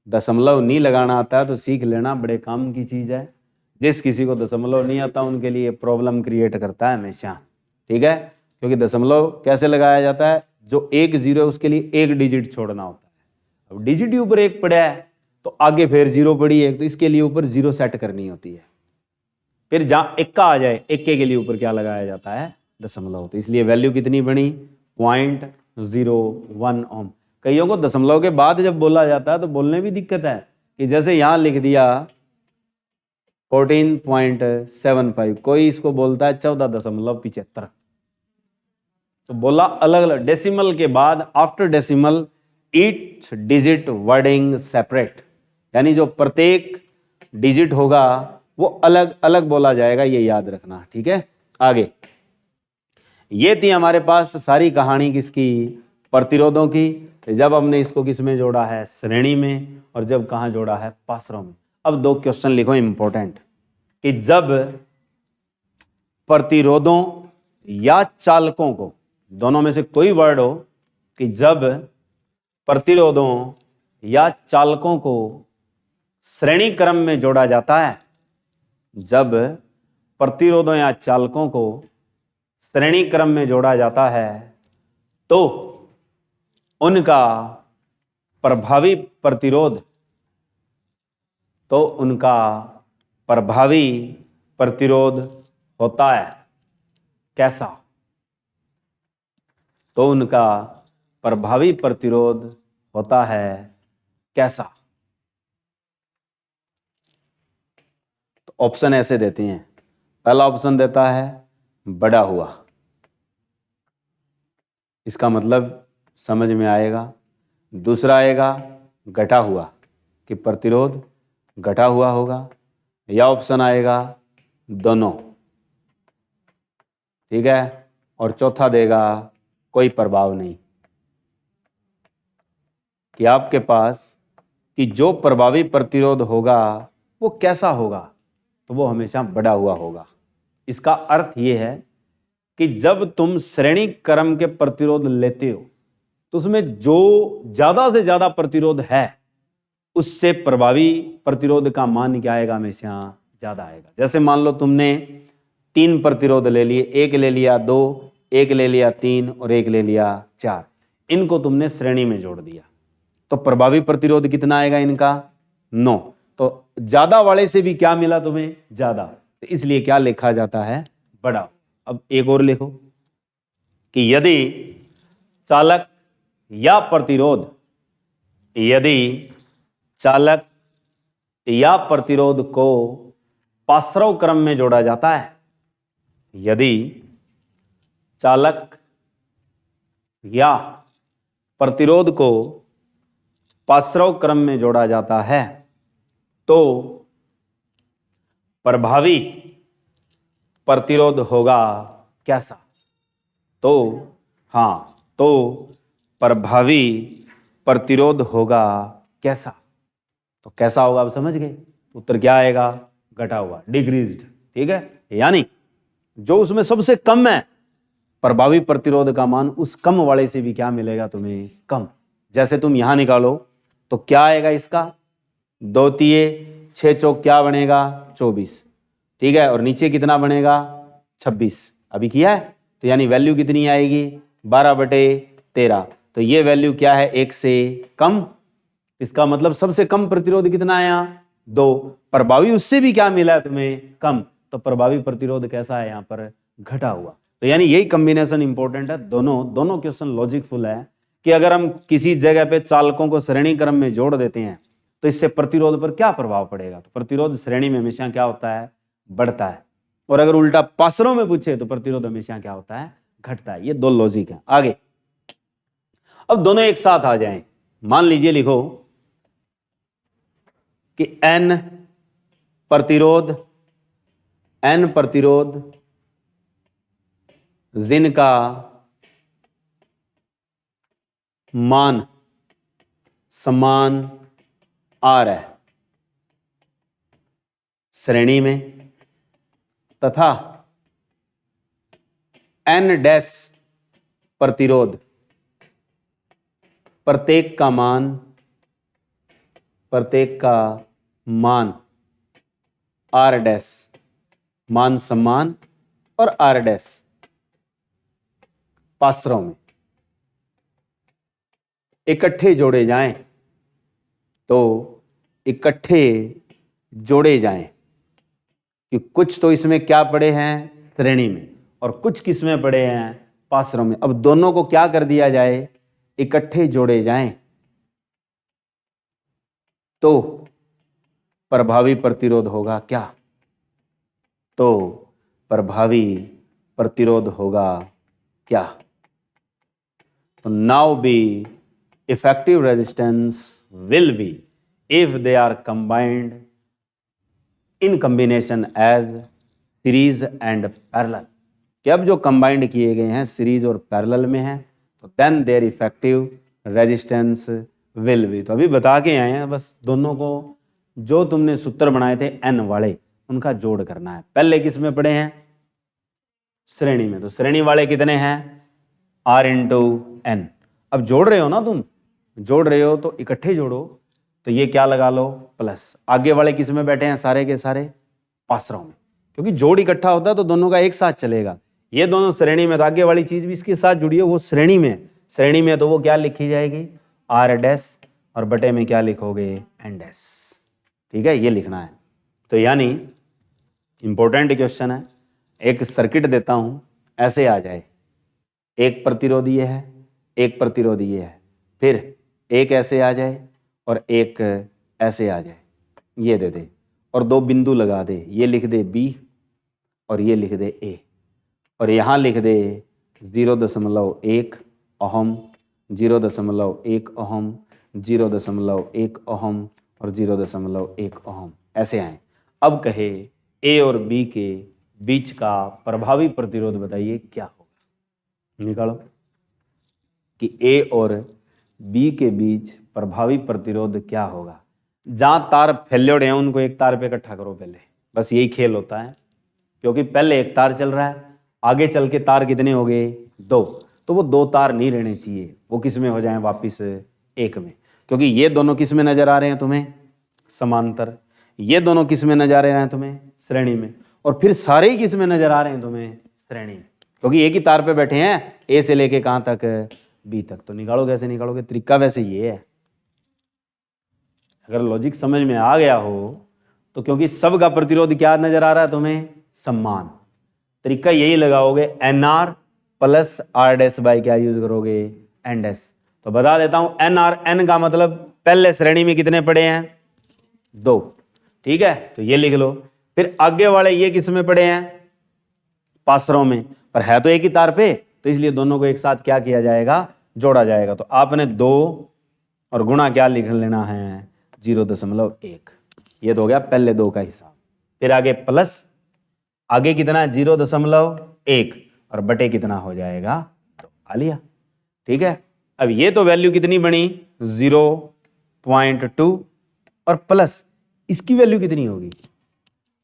दशमलव नहीं लगाना आता है तो सीख लेना, बड़े काम की चीज है। जिस किसी को दशमलव नहीं आता उनके लिए प्रॉब्लम क्रिएट करता है हमेशा, ठीक है। क्योंकि दशमलव कैसे लगाया जाता है, जो 1 0 है उसके लिए 1 डिजिट छोड़ना होता है। अब डिजिट के ऊपर 1 पड़ा है तो आगे फिर 0 पड़ी है, तो इसके लिए ऊपर 0 सेट करनी होती है। फिर जहां इक्का आ जाए, इक्के के लिए ऊपर क्या लगाया जाता है, दशमलव। तो इसलिए वैल्यू कितनी बनी, 0.01 ओम। कईयों को दशमलव के बाद जब बोला जाता है तो बोलने भी दिक्कत है, कि जैसे यहां लिख दिया 14.75, कोई इसको बोलता है 14.75। तो बोला अलग अलग डेसिमल के बाद, after decimal each digit wording separate, यानी जो प्रत्येक डिजिट होगा वो अलग अलग बोला जाएगा, ये याद रखना, ठीक है। आगे ये थी हमारे पास सारी कहानी किसकी, प्रतिरोधों की। जब हमने इसको किस में जोड़ा है, श्रेणी में, और जब कहां जोड़ा है, पासरों में। अब 2 क्वेश्चन लिखो इंपॉर्टेंट, कि जब प्रतिरोधों या चालकों को, दोनों में से कोई वर्ड हो, कि जब प्रतिरोधों या चालकों को श्रेणी क्रम में जोड़ा जाता है, जब प्रतिरोधों या चालकों को श्रेणी क्रम में जोड़ा जाता है, तो उनका प्रभावी प्रतिरोध, होता है कैसा, तो उनका प्रभावी प्रतिरोध होता है कैसा। तो ऑप्शन ऐसे देते हैं, पहला ऑप्शन देता है बड़ा हुआ, इसका मतलब समझ में आएगा। दूसरा आएगा घटा हुआ, कि प्रतिरोध घटा हुआ होगा। या ऑप्शन आएगा दोनों, ठीक है। और चौथा देगा कोई प्रभाव नहीं, कि आपके पास कि जो प्रभावी प्रतिरोध होगा वो कैसा होगा, तो वो हमेशा बढ़ा हुआ होगा। इसका अर्थ ये है कि जब तुम श्रेणी क्रम के प्रतिरोध लेते हो तो उसमें जो ज्यादा से ज्यादा प्रतिरोध है उससे प्रभावी प्रतिरोध का मान क्या आएगा, हमेशा ज्यादा आएगा। जैसे मान लो तुमने 3 प्रतिरोध ले लिए, एक ले लिया 2, एक ले लिया 3 और एक ले लिया 4, इनको तुमने श्रेणी में जोड़ दिया, तो प्रभावी प्रतिरोध कितना आएगा इनका, 9। तो ज्यादा वाले से भी क्या मिला तुम्हें, ज्यादा, तो इसलिए क्या लिखा जाता है, बड़ा। अब एक और लिखो, कि यदि चालक या प्रतिरोध, यदि चालक या प्रतिरोध को पाशरव क्रम में जोड़ा जाता है, यदि चालक या प्रतिरोध को पाशरव क्रम में जोड़ा जाता है, तो प्रभावी प्रतिरोध होगा कैसा। तो हां, तो प्रभावी प्रतिरोध होगा कैसा। तो कैसा होगा, आप समझ गए, उत्तर क्या आएगा, घटा हुआ, डिक्रीज्ड, ठीक है। यानी जो उसमें सबसे कम है प्रभावी प्रतिरोध का मान, उस कम वाले से भी क्या मिलेगा तुम्हें, कम। जैसे तुम यहां निकालो तो क्या आएगा इसका, 2 तिये 6 चौक क्या बनेगा, 24, ठीक है। और नीचे कितना बनेगा, 26, अभी किया है। तो यानी वैल्यू कितनी आएगी, 12/13। तो ये वैल्यू क्या है, 1 से कम। इसका मतलब सबसे कम प्रतिरोध कितना आया, 2। प्रभावी उससे भी क्या मिला है तुम्हें, कम। तो प्रभावी प्रतिरोध कैसा है यहाँ पर, घटा हुआ। तो यानी यही कॉम्बिनेशन इंपॉर्टेंट है। दोनों क्वेश्चन लॉजिकफुल है, कि अगर हम किसी जगह पे चालकों को श्रेणी क्रम में जोड़ देते हैं तो इससे प्रतिरोध पर क्या प्रभाव पड़ेगा। तो प्रतिरोध श्रेणी में हमेशा क्या होता है, बढ़ता है। और अगर उल्टा पासरों में पूछे तो प्रतिरोध हमेशा क्या होता है, घटता है। ये 2 लॉजिक है। आगे अब दोनों एक साथ आ जाएं। मान लीजिए लिखो कि n प्रतिरोध जिनका मान समान R है श्रेणी में, तथा n डैश प्रतिरोध, प्रत्येक का मान r डैश, मान सम्मान और r डैश पासरों में इकट्ठे जोड़े जाएं, तो इकट्ठे जोड़े जाएं कि कुछ तो इसमें क्या पड़े हैं श्रेणी में और कुछ किस में पड़े हैं पासरों में। अब दोनों को क्या कर दिया जाए, इकट्ठे जोड़े जाएं, तो प्रभावी प्रतिरोध होगा क्या, तो प्रभावी प्रतिरोध होगा क्या। तो now be effective resistance will be if they are combined in combination as series and parallel, कि अब जो कंबाइंड किए गए हैं सीरीज और पैरेलल में हैं तो then their effective resistance will be. तो अभी बता के आए हैं, बस दोनों को जो तुमने सूत्र बनाए थे एन वाले उनका जोड़ करना है। पहले किस में पड़े हैं श्रेणी में, तो श्रेणी वाले कितने हैं आर इंटू एन। अब जोड़ रहे हो ना, तुम जोड़ रहे हो तो इकट्ठे जोड़ो, तो ये क्या लगा लो प्लस, आगे वाले किस में बैठे हैं सारे के सारे पासरों में, क्योंकि जोड़ इकट्ठा होता है तो दोनों का एक साथ चलेगा। ये दोनों श्रेणी में, तो आगे वाली चीज भी इसके साथ जुड़ी है, वो श्रेणी में तो वो क्या लिखी जाएगी आर डैश और बटे में क्या लिखोगे एन डैश। ठीक है, ये लिखना है। तो यानी इंपॉर्टेंट क्वेश्चन है, एक सर्किट देता हूं ऐसे आ जाए, एक प्रतिरोध ये है, एक प्रतिरोध ये है, फिर एक ऐसे आ जाए और एक ऐसे आ जाए, ये दे दे और दो बिंदु लगा दे, ये लिख दे बी और ये लिख दे ए, और यहाँ लिख दे 0.1 ओहम, 0.1 ओहम, 0.1 ओहम और 0.1 ओहम, ऐसे आए। अब कहे ए और बी के बीच का प्रभावी प्रतिरोध बताइए क्या होगा। निकालो कि ए और बी के बीच प्रभावी प्रतिरोध क्या होगा। जहां तार फैले हैं उनको एक तार पे इकट्ठा करो पहले, बस यही खेल होता है, क्योंकि पहले एक तार चल रहा है, आगे चल के तार कितने हो गए दो, तो वो दो तार नहीं रहने चाहिए, वो किस में हो जाए वापिस एक में, क्योंकि ये दोनों किस में नजर आ रहे हैं तुम्हें समांतर, ये दोनों किस में नजर आ रहे हैं तुम्हें श्रेणी में, और फिर सारे ही किस में नजर आ रहे हैं तुम्हें श्रेणी में, क्योंकि एक ही तार पे बैठे हैं ए से लेके कहां तक बी तक। तो निकालो, कैसे निकालोगे, तरीका वैसे ये है। अगर लॉजिक समझ में आ गया हो तो, क्योंकि सब का प्रतिरोध क्या नजर आ रहा है तुम्हें सम्मान, तरीका यही लगाओगे n r plus r dash by क्या यूज करोगे एन डैश। तो बता देता हूं एन आर, एन का मतलब पहले श्रेणी में कितने पड़े हैं दो, ठीक है, तो ये लिख लो। फिर आगे वाले ये किस में पड़े हैं पासरों में, पर है तो एक ही तार पे, तो इसलिए दोनों को एक साथ क्या किया जाएगा जोड़ा जाएगा। तो आपने 2 और गुणा क्या लिख लेना है 0.1, ये तो हो गया पहले 2 का हिसाब। फिर आगे प्लस, आगे कितना 0.1 और बटे कितना हो जाएगा तो आ लिया। ठीक है, अब ये तो वैल्यू कितनी बनी 0.2 और प्लस इसकी वैल्यू कितनी होगी,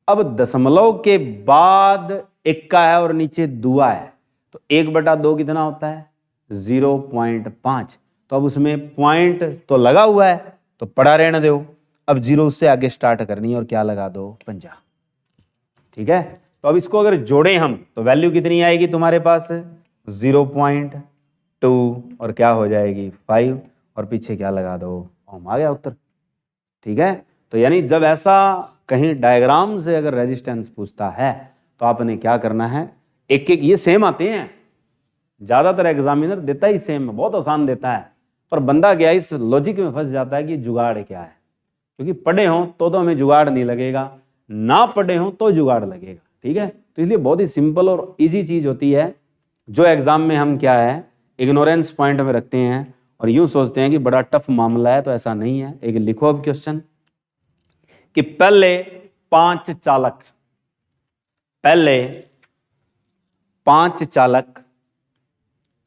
अब दशमलव के बाद एक का है और नीचे दुआ है, तो 1/2 कितना होता है 0.5, तो अब उसमें पॉइंट तो लगा हुआ है तो पड़ा रहने दो, अब 0 से आगे स्टार्ट करनी है और क्या लगा दो 50। ठीक है, तो अब इसको अगर जोड़ें हम तो वैल्यू कितनी आएगी तुम्हारे पास 0.2 और क्या हो जाएगी 5 और पीछे क्या लगा दो ओम, आ गया उत्तर। ठीक है, तो यानी जब ऐसा कहीं डायग्राम से अगर रेजिस्टेंस पूछता है तो आपने क्या करना है, एक एक ये सेम आते हैं, ज्यादातर एग्जामिनर देता ही सेम है, बहुत आसान देता है, पर बंदा क्या इस लॉजिक में फंस जाता है कि जुगाड़ क्या है, क्योंकि पढ़े हों तो हमें जुगाड़ नहीं लगेगा, ना पढ़े हों तो जुगाड़ लगेगा। ठीक है, तो इसलिए बहुत ही सिंपल और इजी चीज होती है जो एग्जाम में हम क्या है इग्नोरेंस पॉइंट में रखते हैं और यूं सोचते हैं कि बड़ा टफ मामला है, तो ऐसा नहीं है। एक लिखो अब क्वेश्चन कि पहले 5 चालक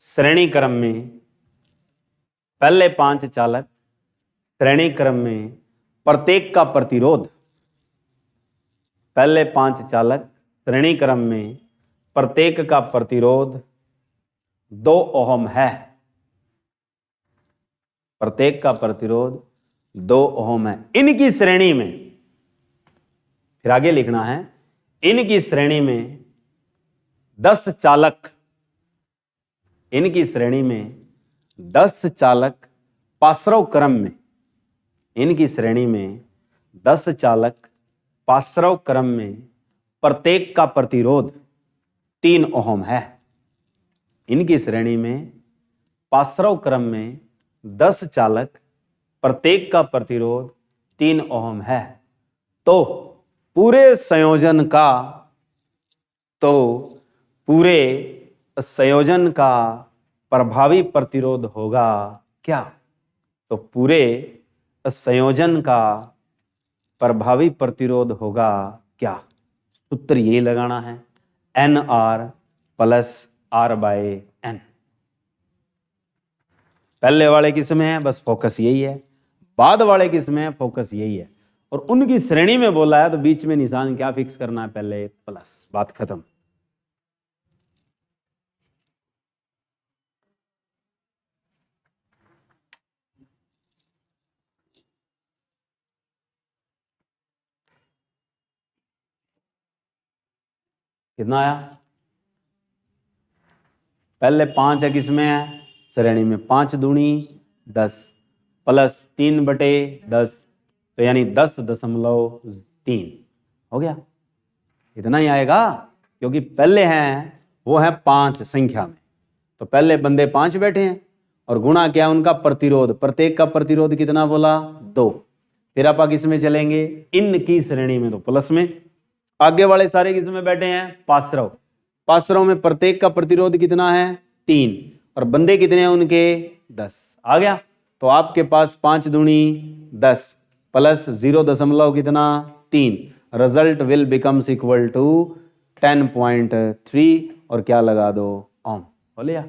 श्रेणी क्रम में, पहले 5 चालक श्रेणी क्रम में प्रत्येक का प्रतिरोध, पहले 5 चालक श्रेणी क्रम में प्रत्येक का प्रतिरोध 2 ओहम है, प्रत्येक का प्रतिरोध 2 ओहम है। इनकी श्रेणी में, फिर आगे लिखना है, इनकी श्रेणी में 10 चालक, इनकी श्रेणी में 10 चालक पाशरव क्रम में, इनकी श्रेणी में 10 चालक पाशरव क्रम में प्रत्येक का प्रतिरोध 3 ओहम है। इनकी श्रेणी में पाशरव क्रम में 10 चालक प्रत्येक का प्रतिरोध 3 ओहम है। तो पूरे संयोजन का, तो पूरे संयोजन का प्रभावी प्रतिरोध होगा क्या? तो पूरे संयोजन का प्रभावी प्रतिरोध होगा क्या? सूत्र यही लगाना है, NR प्लस R/N। पहले वाले किस में है, बस फोकस यही है, बाद वाले किस में है, फोकस यही है। और उनकी श्रेणी में बोला है तो बीच में निशान क्या फिक्स करना है, पहले प्लस, बात खत्म। कितना आया? पहले 5 है, किसमें है, श्रेणी में, 5 दूनी 10 प्लस 3/10, तो यानी 10.3 हो गया। इतना ही आएगा, क्योंकि पहले हैं वो है 5 संख्या में, तो पहले बंदे 5 बैठे हैं, और गुणा क्या उनका प्रतिरोध, प्रत्येक का प्रतिरोध कितना बोला, 2। फिर आप किस में चलेंगे, इनकी श्रेणी में, तो प्लस में। आगे वाले सारे किस में बैठे हैं, पाशरव, पाशरव में प्रत्येक का प्रतिरोध कितना है, 3, और बंदे कितने हैं उनके, 10। आ गया, तो आपके पास 5 दूनी 10 प्लस 0 कितना 3, result will becomes equal to 10.3, और क्या लगा दो, ओम। हो लिया,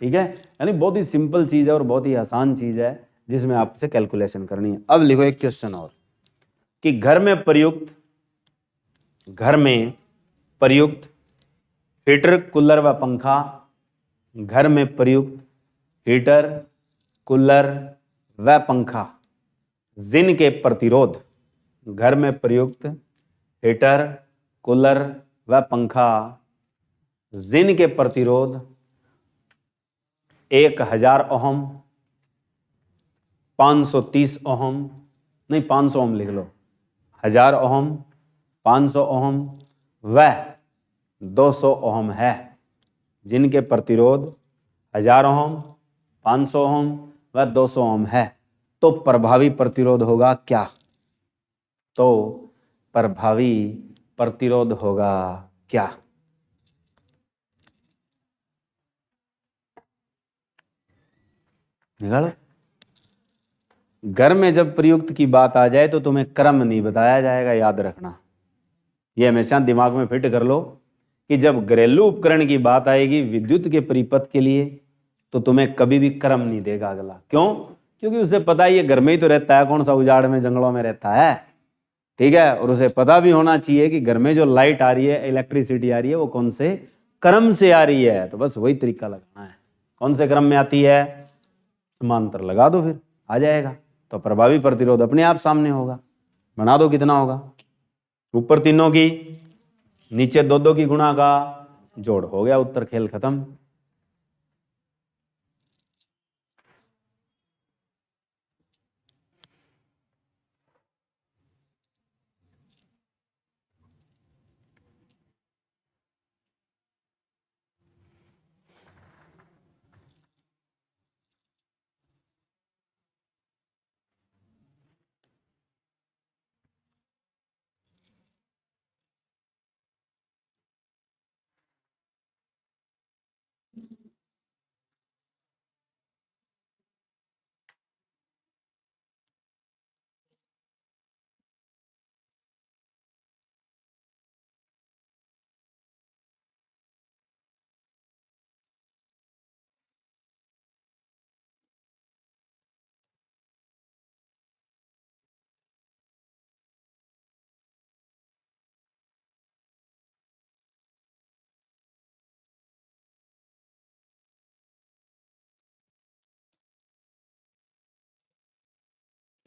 ठीक है। यानी बहुत ही सिंपल चीज है और बहुत ही आसान चीज है जिसमें आपसे कैलकुलेशन करनी है। अब लिखो एक क्वेश्चन और, कि घर में प्रयुक्त हीटर, कूलर व पंखा, घर में प्रयुक्त हीटर, कूलर व पंखा जिनके प्रतिरोध, घर में प्रयुक्त हीटर, कूलर व पंखा जिनके प्रतिरोध 1000 ओहम, 530 ओहम, नहीं 500 ओहम लिख लो, 1000 ओहम, 500 ओहम व 200 ओहम है, जिनके प्रतिरोध 1000 ओहम, 500 ओहम व 200 ओहम है, तो प्रभावी प्रतिरोध होगा क्या? तो प्रभावी प्रतिरोध होगा क्या? निकालो। घर में जब प्रयुक्त की बात आ जाए तो तुम्हें क्रम नहीं बताया जाएगा, याद रखना, यह हमेशा दिमाग में फिट कर लो, कि जब घरेलू उपकरण की बात आएगी विद्युत के परिपथ के लिए, तो तुम्हें कभी भी क्रम नहीं देगा अगला। क्यों? क्योंकि उसे पता ही है घर में ही तो रहता है, कौन सा उजाड़ में जंगलों में रहता है, ठीक है। और उसे पता भी होना चाहिए कि घर में जो लाइट आ रही है, इलेक्ट्रिसिटी आ रही है, वो कौन से क्रम से आ रही है। तो बस वही तरीका लगाना है, कौन से क्रम में आती है, समांतर लगा दो, फिर आ जाएगा, तो प्रभावी प्रतिरोध अपने आप सामने होगा। बना दो, कितना होगा, ऊपर तीनों की, नीचे 2 की गुणा का जोड़, हो गया उत्तर, खेल खत्म।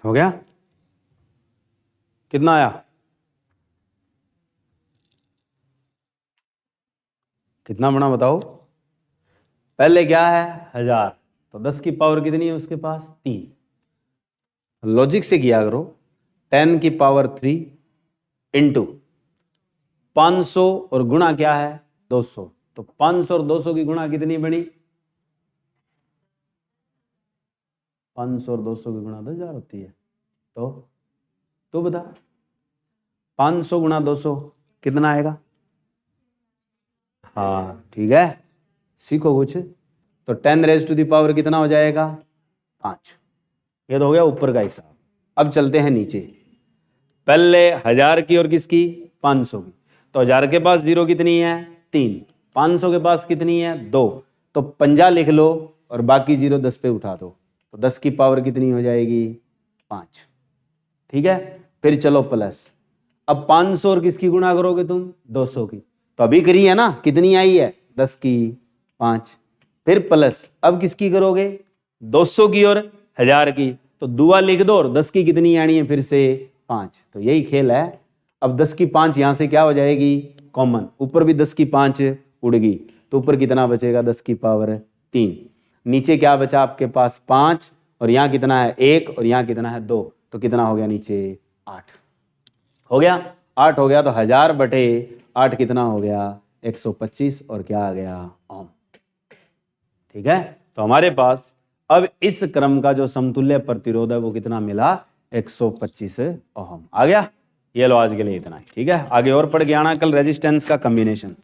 हो गया? कितना आया? कितना बना बताओ? पहले क्या है 1000, तो 10 की पावर कितनी है उसके पास? 3। लॉजिक से किया करो, 10 की पावर 3 इंटू 500 और गुणा क्या है 200, तो 500 और 200 की गुणा कितनी बनी? 500 और 200 की गुणा 10,000 होती है। तो बता 500 गुणा 200 कितना आएगा? हाँ ठीक है, सीखो कुछ। तो 10 रेज टू द पावर कितना हो जाएगा? 5। ये तो हो गया ऊपर का हिसाब। अब चलते हैं नीचे। पहले 1000 की और किसकी? 500 की। तो 1000 के पास जीरो कितनी है? 3। 500 के पास कितनी है? 2। तो 50 लिख लो और बाकी जीरो 10 पे उठा दो, तो 10 की पावर कितनी हो जाएगी? 5। ठीक है, फिर चलो प्लस। अब 500 और किसकी गुणा करोगे तुम? 200 की। तो अभी करी है ना, कितनी आई है? 10 की 5। फिर प्लस, अब किसकी करोगे? 200 की और 1000 की। तो दुआ लिख दो और 10 की कितनी आनी है फिर से? 5। तो यही खेल है। अब 10 की 5 यहां से क्या हो जाएगी? कॉमन। ऊपर भी 10 की 5 उड़ गई, तो ऊपर कितना बचेगा? 10 की पावर 3। नीचे क्या बचा आपके पास? 5, और यहाँ कितना है? 1, और यहाँ कितना है? 2। तो कितना हो गया नीचे? 8 हो गया। 8 हो गया, तो 1000 बटे 8 कितना हो गया? 125, और क्या आ गया? ओम। ठीक है, तो हमारे पास अब इस क्रम का जो समतुल्य प्रतिरोध है वो कितना मिला? 125 ओम आ गया। ये लो आज के लिए इतना ही। ठीक है, आगे और पढ़ के आना कल रेजिस्टेंस का कॉम्बिनेशन।